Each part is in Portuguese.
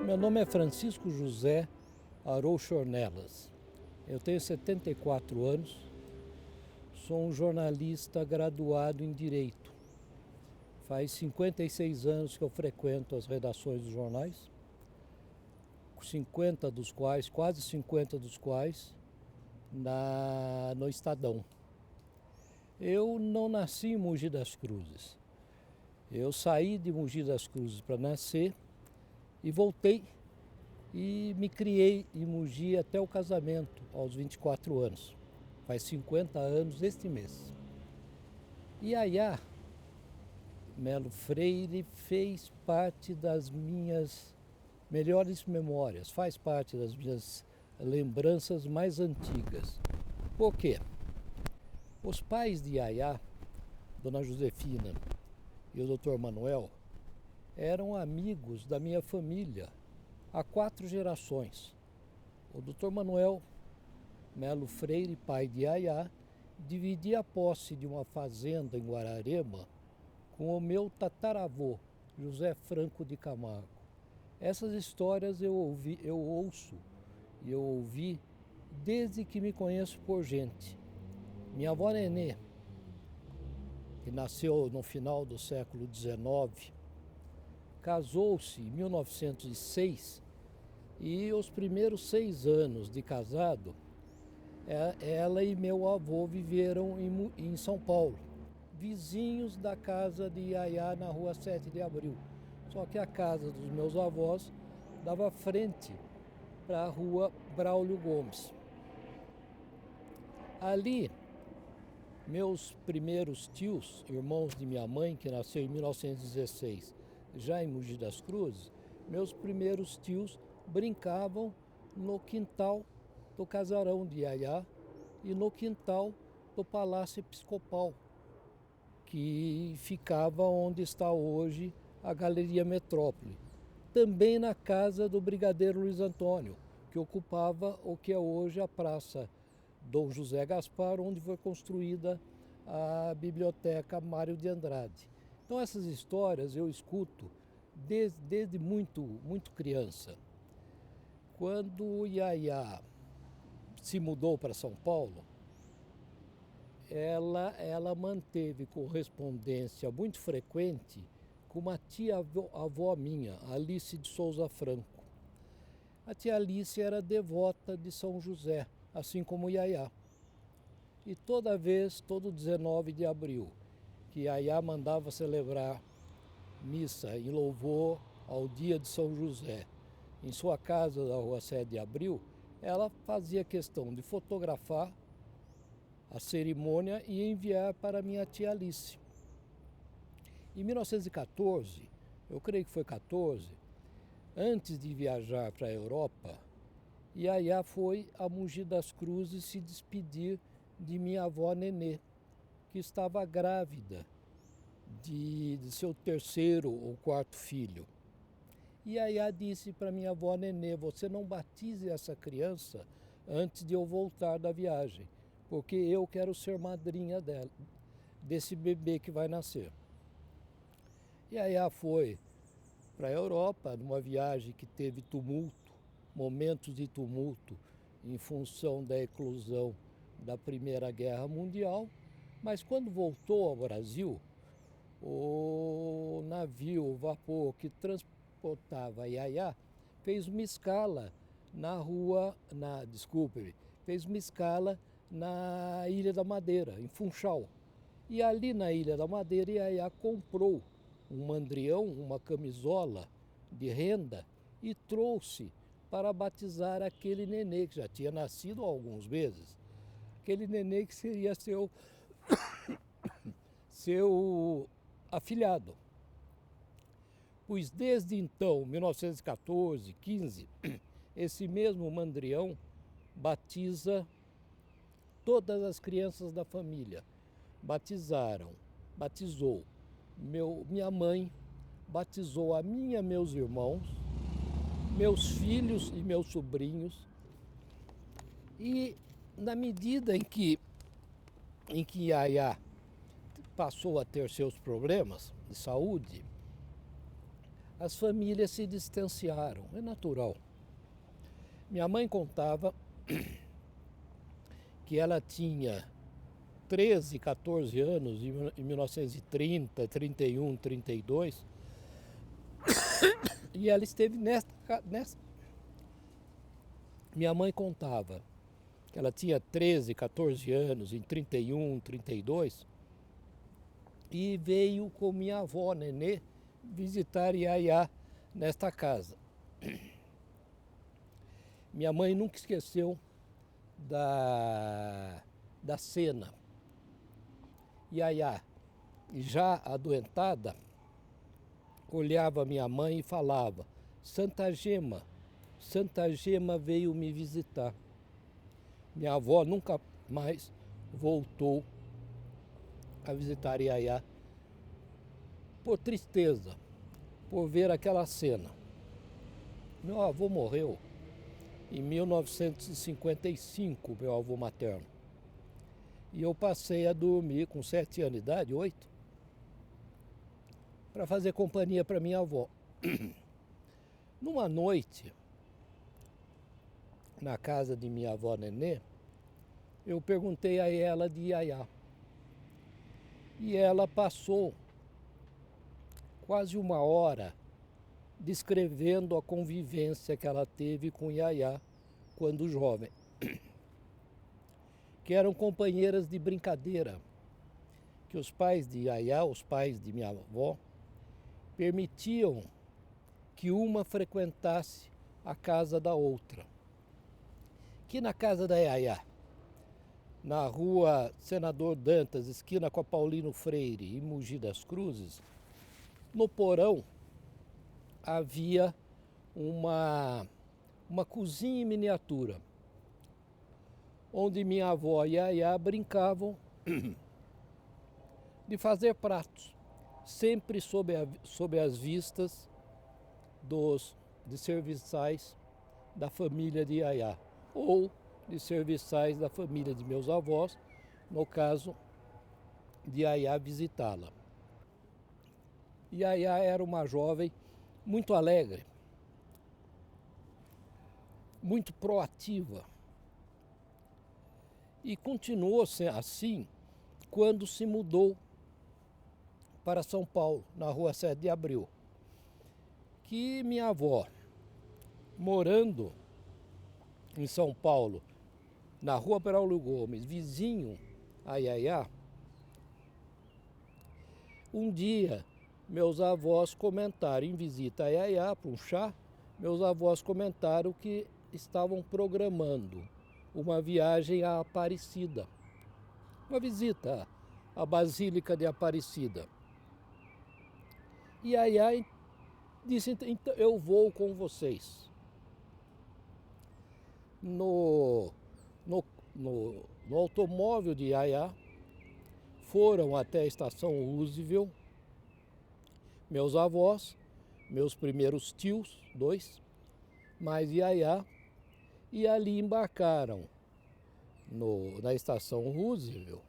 Meu nome é Francisco José Aroucho Ornelas. Eu tenho 74 anos, sou um jornalista graduado em Direito. Faz 56 anos que eu frequento as redações dos jornais, quase 50 dos quais, no Estadão. Eu não nasci em Mogi das Cruzes. Eu saí de Mogi das Cruzes para nascer e voltei e me criei em Mogi até o casamento, aos 24 anos. Faz 50 anos este mês. Iaiá Melo Freire fez parte das minhas melhores memórias, faz parte das minhas lembranças mais antigas. Por quê? Os pais de Iaiá, Dona Josefina e o Dr. Manuel, eram amigos da minha família há 4 gerações. O Dr. Manuel Melo Freire, pai de Iaiá, dividia a posse de uma fazenda em Guararema com o meu tataravô, José Franco de Camargo. Essas histórias eu ouço e eu ouvi desde que me conheço por gente. Minha avó Nenê, que nasceu no final do século XIX, casou-se em 1906 e os primeiros 6 anos de casado, ela e meu avô viveram em São Paulo, vizinhos da casa de Iaiá na rua 7 de Abril. Só que a casa dos meus avós dava frente para a rua Braulio Gomes. Ali, meus primeiros tios, irmãos de minha mãe, que nasceu em 1916, já em Mogi das Cruzes, meus primeiros tios brincavam no quintal do casarão de Iaiá e no quintal do Palácio Episcopal, que ficava onde está hoje a Galeria Metrópole. Também na casa do Brigadeiro Luiz Antônio, que ocupava o que é hoje a Praça Dom José Gaspar, onde foi construída a Biblioteca Mário de Andrade. Então essas histórias eu escuto desde muito criança. Quando Iaiá se mudou para São Paulo, ela manteve correspondência muito frequente com uma tia-avó minha, Alice de Souza Franco. A tia Alice era devota de São José, assim como Iaiá. E todo 19 de abril, que Iaiá mandava celebrar missa em louvor ao dia de São José, em sua casa da rua 7 de Abril, ela fazia questão de fotografar a cerimônia e enviar para minha tia Alice. Em 1914, eu creio que foi 14, antes de viajar para a Europa, Iaiá foi a Mogi das Cruzes se despedir de minha avó Nenê, que estava grávida de seu 3º ou 4º filho. E Iaiá disse para minha avó Nenê: você não batize essa criança antes de eu voltar da viagem, porque eu quero ser madrinha desse bebê que vai nascer. E Iaiá foi para a Europa, numa viagem que teve tumulto, momentos de tumulto, em função da eclosão da Primeira Guerra Mundial, mas quando voltou ao Brasil, o navio, o vapor que transportava Iaiá, fez uma escala fez uma escala na Ilha da Madeira, em Funchal. E ali na Ilha da Madeira, Iaiá comprou um mandrião, uma camisola de renda e trouxe para batizar aquele nenê que já tinha nascido há alguns meses. Aquele nenê que seria seu afilhado. Pois desde então, 1914, 15, esse mesmo mandrião batiza todas as crianças da família. Batizou minha mãe, batizou a mim e a meus irmãos, meus filhos e meus sobrinhos. E na medida em que Iaiá passou a ter seus problemas de saúde, as famílias se distanciaram, é natural. Minha mãe contava que ela tinha 13, 14 anos em 1930, 31, 32, e ela esteve nessa. Minha mãe contava que ela tinha 13, 14 anos em 31, 32, e veio com minha avó, Nenê, visitar Iaiá nesta casa. Minha mãe nunca esqueceu da cena. Iaiá, já adoentada, olhava minha mãe e falava: Santa Gema veio me visitar. Minha avó nunca mais voltou a visitar Iaiá por tristeza, por ver aquela cena. Meu avô morreu em 1955, meu avô materno. E eu passei a dormir com 7 anos de idade, 8, para fazer companhia para minha avó. Numa noite, na casa de minha avó Nenê, eu perguntei a ela de Iaiá. E ela passou quase uma hora descrevendo a convivência que ela teve com Iaiá quando jovem. Que eram companheiras de brincadeira, que os pais de Iaiá, os pais de minha avó, permitiam que uma frequentasse a casa da outra. Que na casa da Iaiá, na rua Senador Dantas, esquina com a Paulino Freire, em Mogi das Cruzes, no porão havia uma cozinha em miniatura, onde minha avó e a Iaiá brincavam de fazer pratos, sempre sob as vistas de serviçais da família de Iaiá, ou de serviçais da família de meus avós, no caso de Iaiá visitá-la. Iaiá era uma jovem muito alegre, muito proativa, e continuou assim quando se mudou para São Paulo, na rua 7 de Abril. Que minha avó, morando em São Paulo, na rua Braulio Gomes, vizinho a Iaiá, um dia meus avós comentaram, em visita a Iaiá para um chá, meus avós comentaram que estavam programando uma viagem a Aparecida, uma visita à Basílica de Aparecida. E Iaiá disse: então eu vou com vocês. No automóvel de Iaiá, foram até a estação Roosevelt, meus avós, meus primeiros tios, 2, mais Iaiá, e ali embarcaram na estação Roosevelt,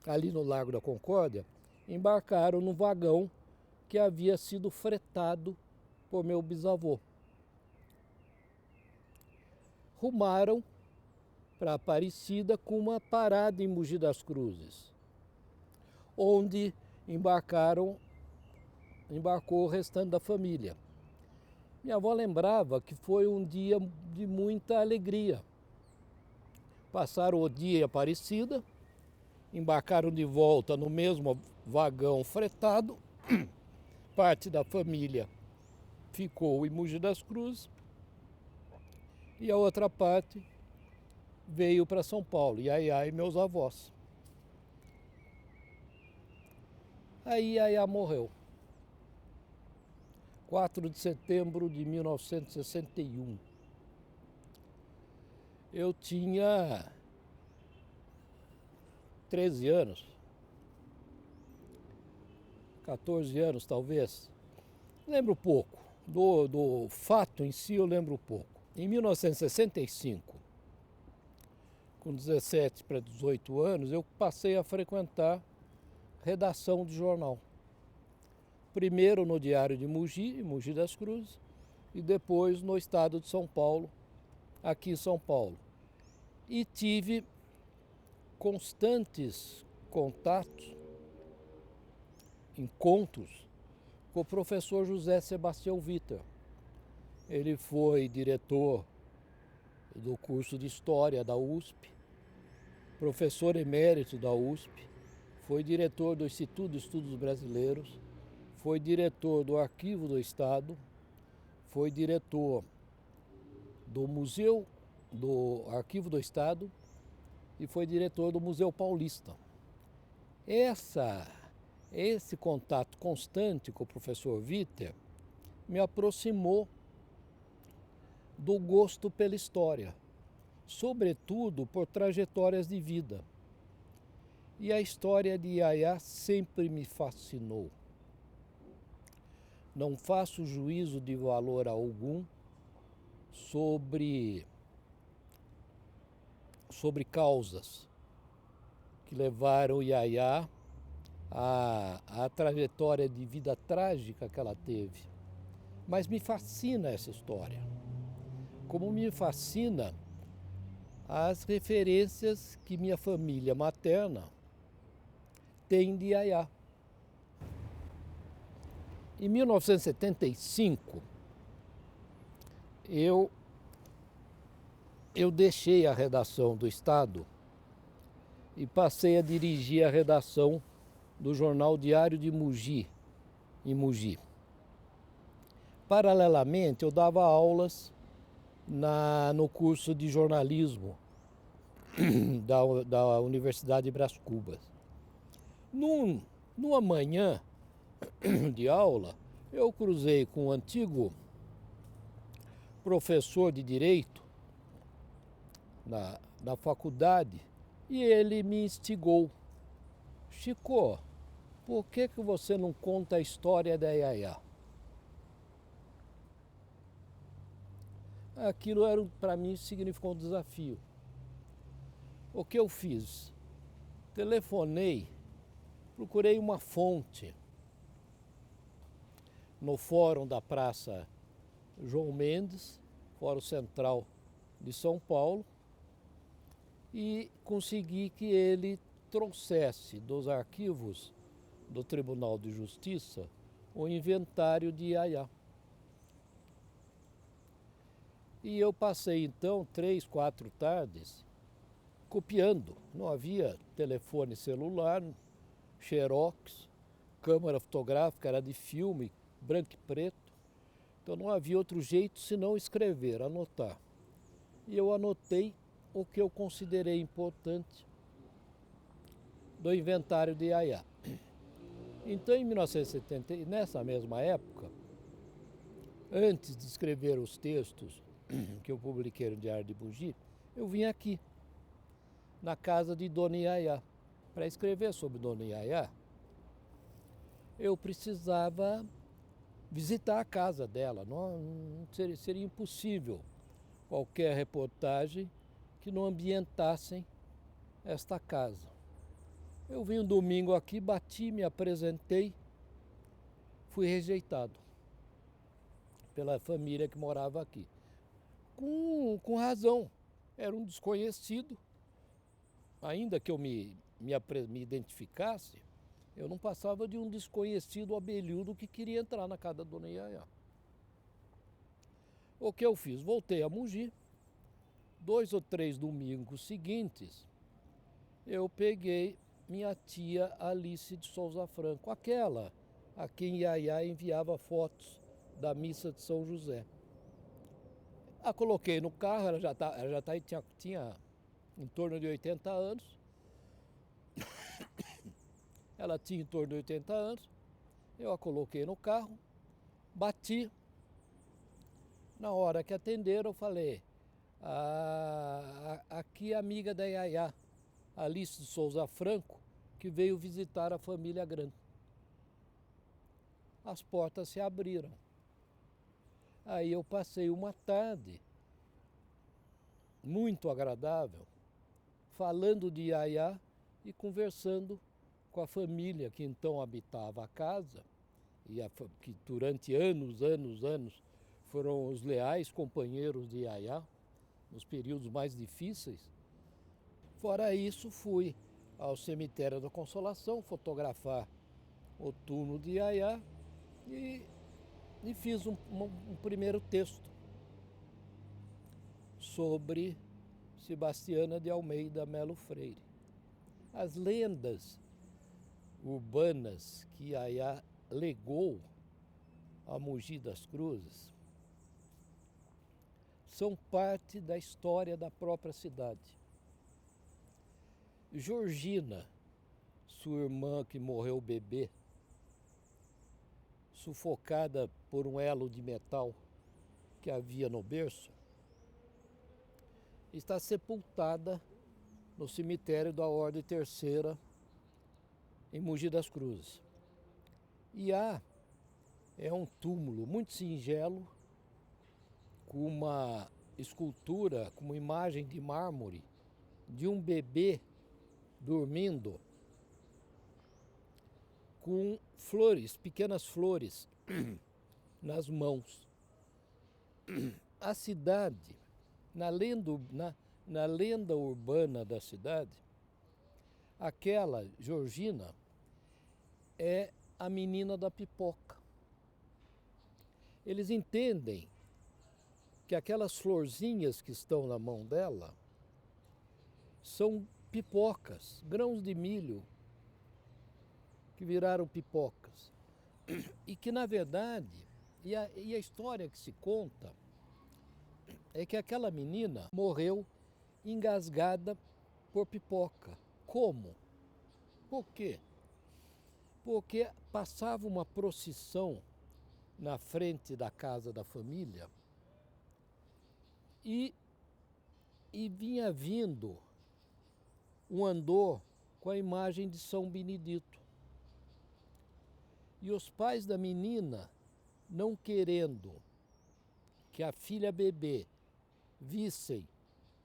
ali no Largo da Concórdia, embarcaram no vagão que havia sido fretado por meu bisavô. Rumaram para Aparecida com uma parada em Mogi das Cruzes, onde embarcou o restante da família. Minha avó lembrava que foi um dia de muita alegria. Passaram o dia em Aparecida, embarcaram de volta no mesmo vagão fretado, parte da família ficou em Mogi das Cruzes e a outra parte veio para São Paulo, Iaiá e meus avós. Aí Iaiá morreu. 4 de setembro de 1961. Eu tinha 13 anos, 14 anos talvez. Lembro pouco. Do fato em si eu lembro pouco. Em 1965, com 17 para 18 anos, eu passei a frequentar redação de jornal. Primeiro no Diário de Mogi, em Mogi das Cruzes, e depois no estado de São Paulo, aqui em São Paulo. E tive constantes contatos, encontros com o professor José Sebastião Vitor. Ele foi diretor do curso de História da USP, professor emérito da USP, foi diretor do Instituto de Estudos Brasileiros, foi diretor do Arquivo do Estado, foi diretor do Museu do Arquivo do Estado e foi diretor do Museu Paulista. Esse contato constante com o professor Vitor me aproximou do gosto pela história, sobretudo por trajetórias de vida. E a história de Iaiá sempre me fascinou. Não faço juízo de valor algum sobre causas que levaram Iaiá à trajetória de vida trágica que ela teve. Mas me fascina essa história. Como me fascina as referências que minha família materna tem de Iaiá. Em 1975, eu deixei a redação do Estado e passei a dirigir a redação do jornal Diário de Mogi, em Mogi. Paralelamente, eu dava aulas no curso de jornalismo da Universidade de Brás Cubas. Numa manhã de aula, eu cruzei com um antigo professor de Direito na faculdade e ele me instigou. Chico, por que você não conta a história da Iaiá? Aquilo para mim significou um desafio. O que eu fiz? Telefonei, procurei uma fonte no fórum da Praça João Mendes, Fórum Central de São Paulo, e consegui que ele trouxesse dos arquivos do Tribunal de Justiça o inventário de Iaiá. E eu passei então 3, 4 tardes copiando. Não havia telefone celular, xerox, câmera fotográfica, era de filme, branco e preto. Então não havia outro jeito senão escrever, anotar. E eu anotei o que eu considerei importante do inventário de Iaiá. Então, em 1970, nessa mesma época, antes de escrever os textos que eu publiquei no Diário de Mogi, eu vim aqui, na casa de Dona Iaiá. Para escrever sobre Dona Iaiá, eu precisava visitar a casa dela. Não seria impossível qualquer reportagem que não ambientassem esta casa. Eu vim um domingo aqui, bati, me apresentei, fui rejeitado pela família que morava aqui. Com razão, era um desconhecido, ainda que eu me identificasse, eu não passava de um desconhecido abelhudo que queria entrar na casa da Dona Iaiá. O que eu fiz? Voltei a Mogi. 2 ou 3 domingos seguintes, eu peguei minha tia Alice de Souza Franco, aquela a quem Iaiá enviava fotos da missa de São José. A coloquei no carro, ela tinha em torno de 80 anos. Ela tinha em torno de 80 anos. Eu a coloquei no carro, bati. Na hora que atenderam, eu falei: aqui é amiga da Iaiá, Alice de Souza Franco, que veio visitar a família Grande. As portas se abriram. Aí eu passei uma tarde muito agradável, falando de Iaiá e conversando com a família que então habitava a casa que durante anos foram os leais companheiros de Iaiá nos períodos mais difíceis. Fora isso, fui ao cemitério da Consolação fotografar o túmulo de Iaiá e fiz um primeiro texto sobre Sebastiana de Almeida Melo Freire. As lendas urbanas que Iaiá legou a Mogi das Cruzes são parte da história da própria cidade. Georgina, sua irmã que morreu bebê, sufocada por um elo de metal que havia no berço, está sepultada no cemitério da Ordem Terceira em Mogi das Cruzes. E é um túmulo muito singelo, com uma escultura, com uma imagem de mármore de um bebê dormindo com flores, pequenas flores nas mãos. A cidade, na lenda urbana da cidade, aquela Georgina é a menina da pipoca. Eles entendem que aquelas florzinhas que estão na mão dela são pipocas, grãos de milho que viraram pipocas. E que, na verdade, e a história que se conta é que aquela menina morreu engasgada por pipoca. Como? Por quê? Porque passava uma procissão na frente da casa da família e vinha vindo um andor com a imagem de São Benedito. E os pais da menina, não querendo que a filha bebê vissem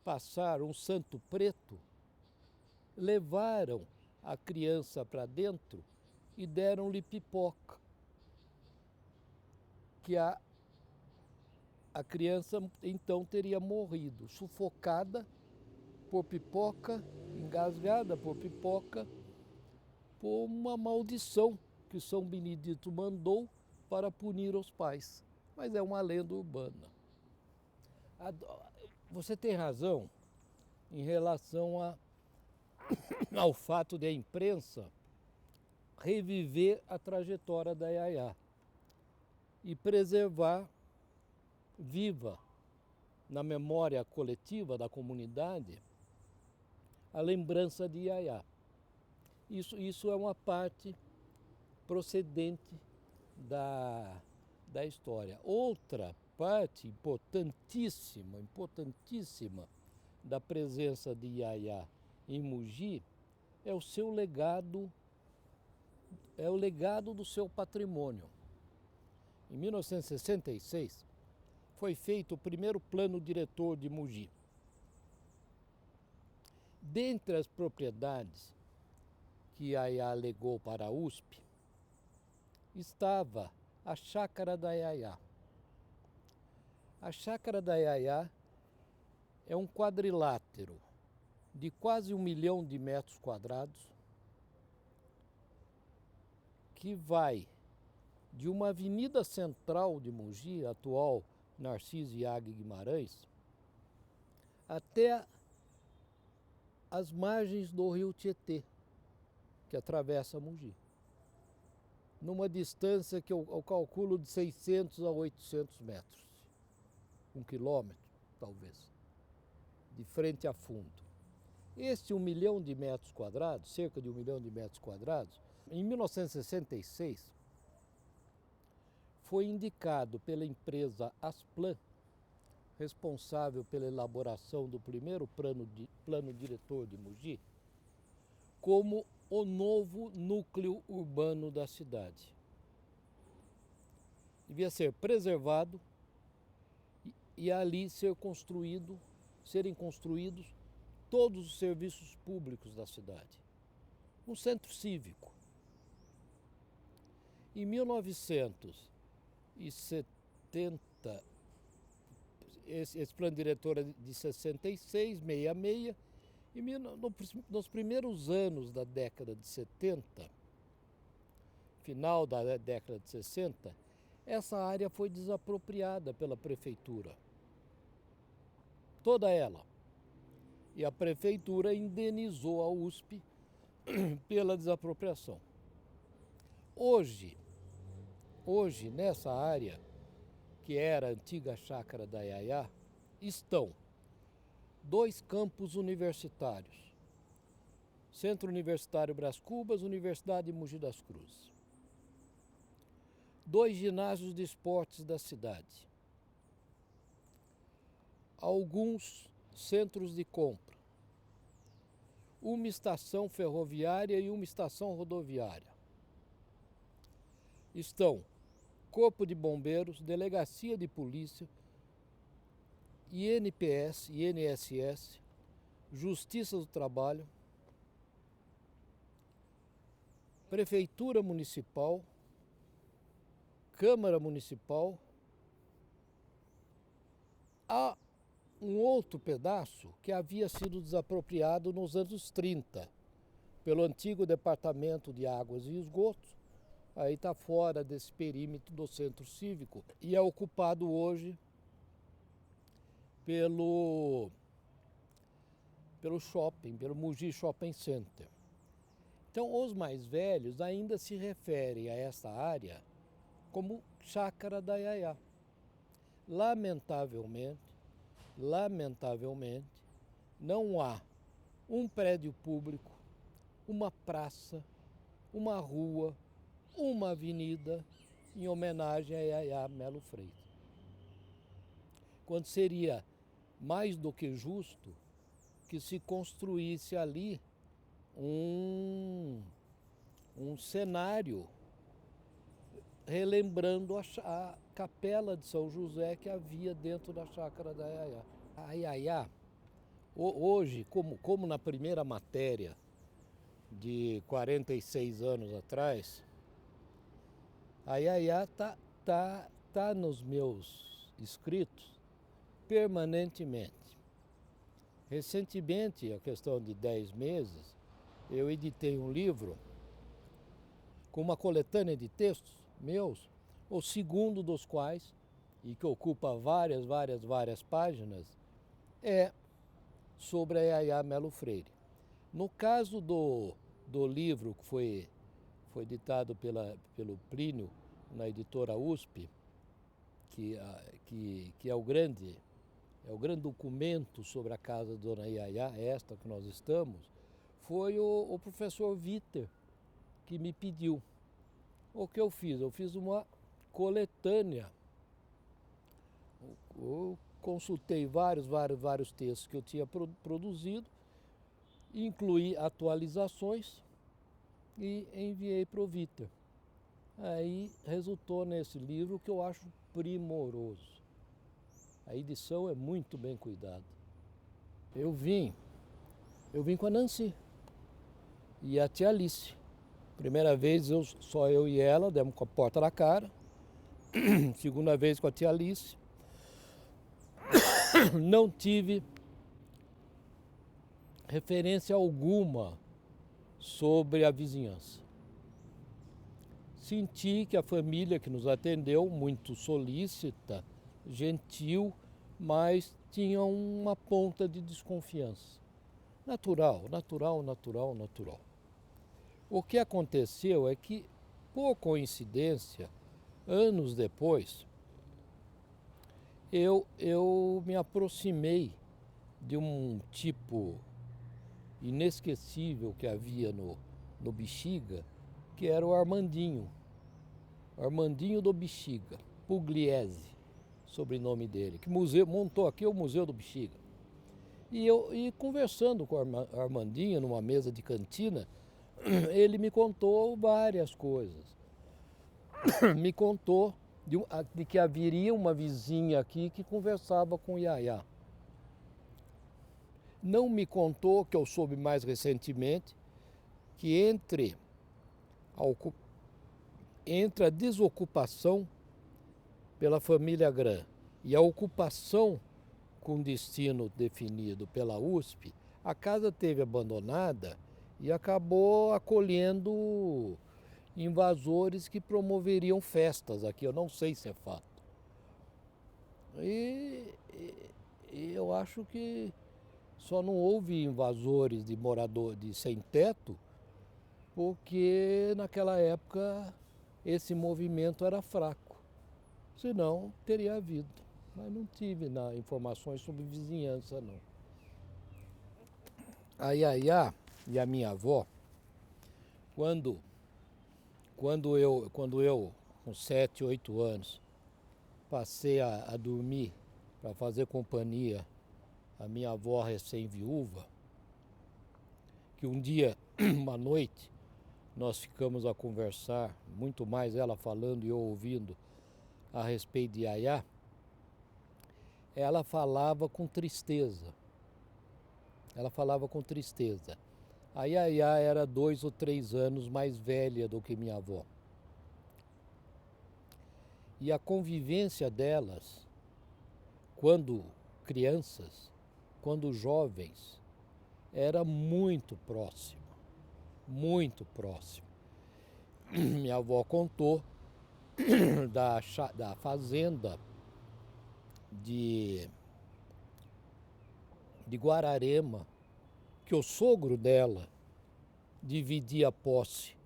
passar um santo preto, levaram a criança para dentro e deram-lhe pipoca. Que a criança então teria morrido, sufocada por pipoca, engasgada por pipoca, por uma maldição que São Benedito mandou para punir os pais. Mas é uma lenda urbana. Você tem razão em relação ao fato de a imprensa reviver a trajetória da Iaiá e preservar viva na memória coletiva da comunidade a lembrança de Iaiá. Isso é uma parte procedente da história. Outra parte importantíssima da presença de Iaiá em Mogi é o seu legado, é o legado do seu patrimônio. Em 1966, foi feito o primeiro plano diretor de Mogi. Dentre as propriedades que Iaiá legou para a USP, estava a Chácara da Iaiá. A Chácara da Iaiá é um quadrilátero de quase 1 milhão de metros quadrados que vai de uma avenida central de Mogi, atual Narciso Iag Guimarães, até as margens do rio Tietê, que atravessa Mogi, numa distância que eu calculo de 600 a 800 metros, 1 quilômetro, talvez, de frente a fundo. Este 1 milhão de metros quadrados, cerca de 1 milhão de metros quadrados, em 1966, foi indicado pela empresa Asplan, responsável pela elaboração do primeiro plano diretor de Mogi, como o novo núcleo urbano da cidade. Devia ser preservado e ali serem construídos todos os serviços públicos da cidade. Um centro cívico. Em 1970, esse plano diretor é de 66, 66, e nos primeiros anos da década de 70, final da década de 60, essa área foi desapropriada pela prefeitura. Toda ela. E a prefeitura indenizou a USP pela desapropriação. Hoje, nessa área, que era a antiga chácara da Iaiá, estão 2 campos universitários. Centro Universitário Brás Cubas, Universidade de Mogi das Cruzes. 2 ginásios de esportes da cidade. Alguns centros de compra. Uma estação ferroviária e uma estação rodoviária. Estão Corpo de Bombeiros, Delegacia de Polícia, INPS, INSS, Justiça do Trabalho, Prefeitura Municipal, Câmara Municipal. Há um outro pedaço que havia sido desapropriado nos anos 30 pelo antigo Departamento de Águas e Esgotos. Aí está fora desse perímetro do centro cívico e é ocupado hoje pelo shopping, pelo Mogi Shopping Center. Então, os mais velhos ainda se referem a essa área como Chácara da Iaiá. Lamentavelmente, não há um prédio público, uma praça, uma rua, uma avenida em homenagem a Iaiá Melo Freire. Quando seria mais do que justo que se construísse ali um cenário relembrando a capela de São José que havia dentro da chácara da Iaiá. A Iaiá, hoje, como na primeira matéria de 46 anos atrás, a Iaiá tá nos meus escritos permanentemente. Recentemente, a questão de 10 meses, eu editei um livro com uma coletânea de textos meus, o segundo dos quais, e que ocupa várias páginas, é sobre a Iaiá Melo Freire. No caso do livro que foi editado pelo Plínio, na editora USP, que é o grande documento sobre a casa da Dona Iaiá, esta que nós estamos, foi o professor Vitter que me pediu. O que eu fiz? Eu fiz uma coletânea. Eu consultei vários textos que eu tinha produzido, incluí atualizações e enviei para o Vitter. Aí resultou nesse livro que eu acho primoroso. A edição é muito bem cuidada. Eu vim com a Nancy e a tia Alice. Primeira vez só eu e ela, demos com a porta na cara. Segunda vez com a tia Alice. Não tive referência alguma sobre a vizinhança. Senti que a família que nos atendeu, muito solícita, gentil, mas tinha uma ponta de desconfiança. Natural. O que aconteceu é que, por coincidência, anos depois, eu me aproximei de um tipo inesquecível que havia no Bexiga, que era o Armandinho do Bexiga, Pugliese, sobrenome dele, que montou aqui o Museu do Bexiga. E conversando com o Armandinho numa mesa de cantina, ele me contou várias coisas. Me contou de que haveria uma vizinha aqui que conversava com Iaiá. Não me contou, que eu soube mais recentemente, que entre entre a desocupação pela família Gran e a ocupação com destino definido pela USP, a casa teve abandonada e acabou acolhendo invasores que promoveriam festas aqui. Eu não sei se é fato. E eu acho que só não houve invasores de morador de sem teto porque naquela época esse movimento era fraco. Senão teria havido. Mas não tive informações sobre vizinhança, não. A Yaya e a minha avó, quando eu, com 7, 8 anos, passei a dormir para fazer companhia à minha avó recém-viúva, que um dia, uma noite, nós ficamos a conversar, muito mais ela falando e eu ouvindo a respeito de Yaya, ela falava com tristeza. Ela falava com tristeza. A Yaya era 2 ou 3 anos mais velha do que minha avó. E a convivência delas, quando crianças, quando jovens, era muito próxima. Muito próxima. Minha avó contou da fazenda de Guararema, que o sogro dela dividia a posse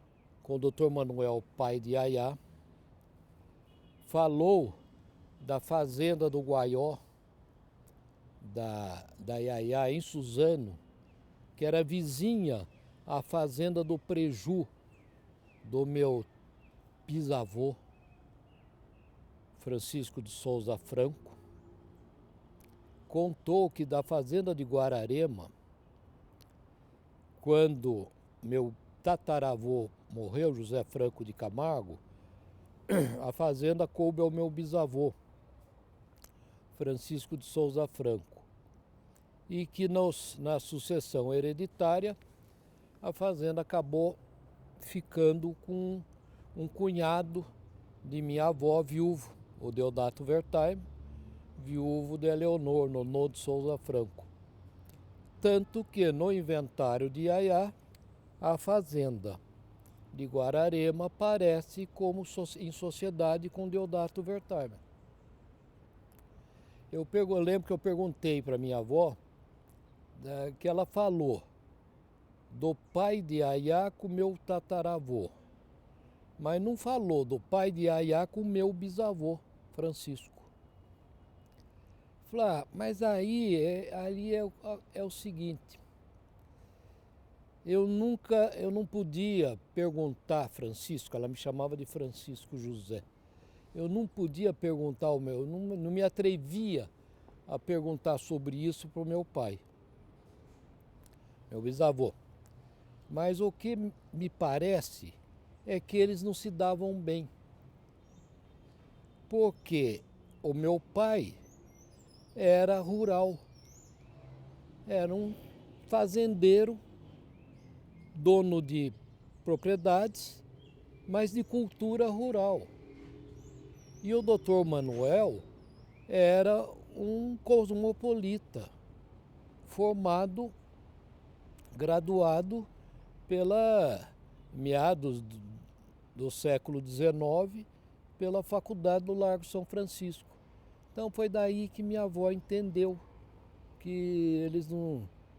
com o Dr. Manuel, pai de Yaya. Falou da fazenda do Guaió, da Yaya, em Suzano, que era vizinha à fazenda do Preju, do meu bisavô, Francisco de Souza Franco. Contou que da fazenda de Guararema, quando meu tataravô morreu, José Franco de Camargo, a fazenda coube ao meu bisavô, Francisco de Souza Franco. E que na sucessão hereditária, a fazenda acabou ficando com um cunhado de minha avó, viúvo, o Deodato Wertheim, viúvo de Eleonor, Nonô de Souza Franco. Tanto que no inventário de Yaya, a fazenda de Guararema aparece como em sociedade com Deodato Wertheim. Eu lembro que eu perguntei para minha avó, que ela falou do pai de Yaya com meu tataravô, mas não falou do pai de Yaya com meu bisavô, Francisco. Falei, mas ali é o seguinte, eu não podia perguntar Francisco, ela me chamava de Francisco José, eu não podia perguntar não me atrevia a perguntar sobre isso para o meu pai, meu bisavô. Mas o que me parece é que eles não se davam bem. Porque o meu pai era rural, era um fazendeiro, dono de propriedades, mas de cultura rural. E o doutor Manuel era um cosmopolita, formado, graduado pela meados do século XIX, pela Faculdade do Largo São Francisco. Então foi daí que minha avó entendeu que eles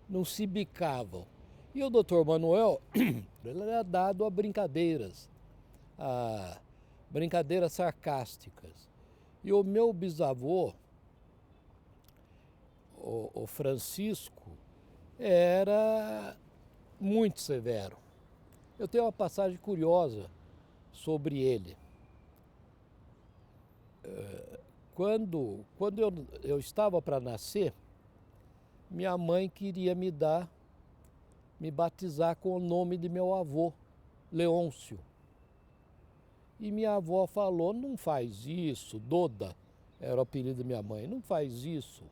não se bicavam. E o doutor Manuel, ele era dado a brincadeiras sarcásticas. E o meu bisavô, o Francisco, era muito severo. Eu tenho uma passagem curiosa sobre ele. Quando eu estava para nascer, minha mãe queria me batizar com o nome de meu avô, Leôncio. E minha avó falou, não faz isso, Doda, era o apelido da minha mãe, não faz isso.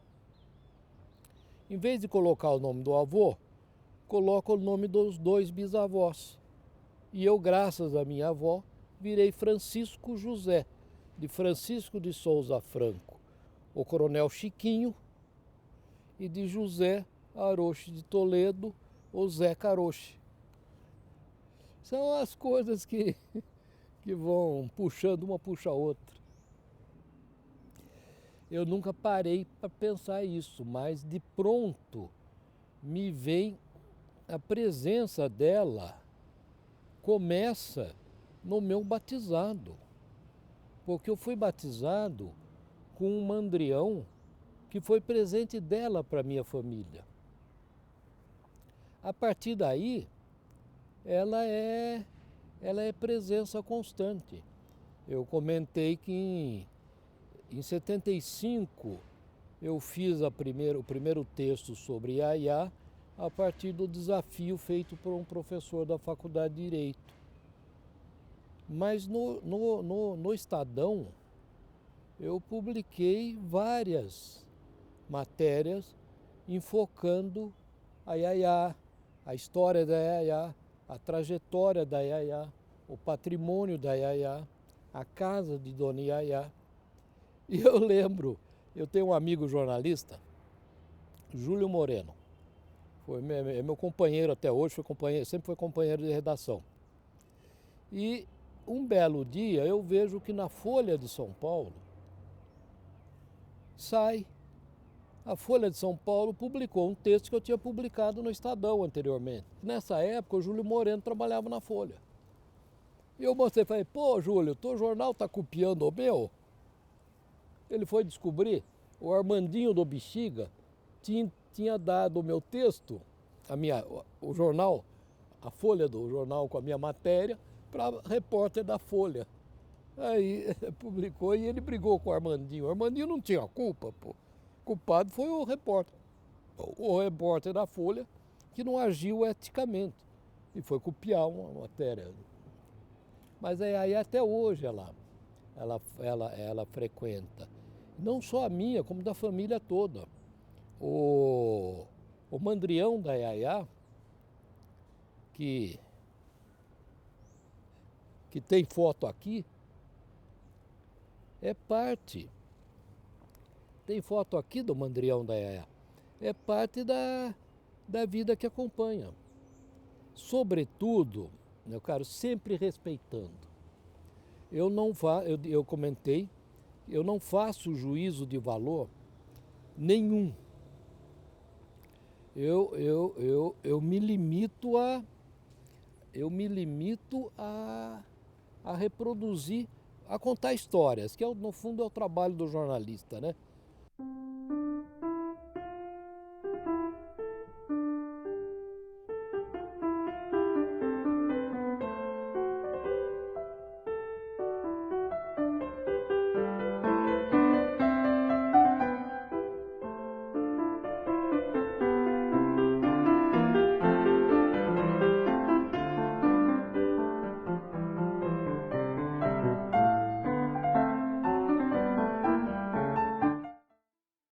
Em vez de colocar o nome do avô, coloca o nome dos 2 bisavós. E eu, graças à minha avó, virei Francisco José, de Francisco de Souza Franco, o Coronel Chiquinho, e de José Aroche de Toledo, o Zé Caroche. São as coisas que vão puxando, uma puxa a outra. Eu nunca parei para pensar isso, mas de pronto me vem a presença dela, começa no meu batizado. Porque eu fui batizado com um mandrião que foi presente dela para minha família. A partir daí, ela é presença constante. Eu comentei que em 75 eu fiz o primeiro texto sobre Iaiá a partir do desafio feito por um professor da Faculdade de Direito. Mas no Estadão eu publiquei várias matérias enfocando a Iaiá, a história da Iaiá, a trajetória da Iaiá, o patrimônio da Iaiá, a casa de Dona Iaiá. E eu lembro, eu tenho um amigo jornalista, Júlio Moreno, é meu companheiro até hoje, sempre foi companheiro de redação. E um belo dia eu vejo que na Folha de São Paulo a Folha de São Paulo publicou um texto que eu tinha publicado no Estadão anteriormente. Nessa época o Júlio Moreno trabalhava na Folha. E eu mostrei, falei, pô Júlio, teu jornal está copiando o meu? Ele foi descobrir, o Armandinho do Bexiga tinha dado o meu texto, o jornal, a folha do jornal com a minha matéria, para repórter da Folha. Aí publicou e ele brigou com o Armandinho. O Armandinho não tinha culpa, pô. O culpado foi o repórter da Folha, que não agiu eticamente e foi copiar uma matéria. Mas aí até hoje ela frequenta. Não só a minha, como da família toda. O mandrião da Iaiá, que tem foto aqui, é parte. Tem foto aqui do mandrião da Iaiá. É parte da vida que acompanha. Sobretudo, meu caro, sempre respeitando. Eu comentei, eu não faço juízo de valor nenhum. Eu me limito a reproduzir, a contar histórias, que no fundo é o trabalho do jornalista, né?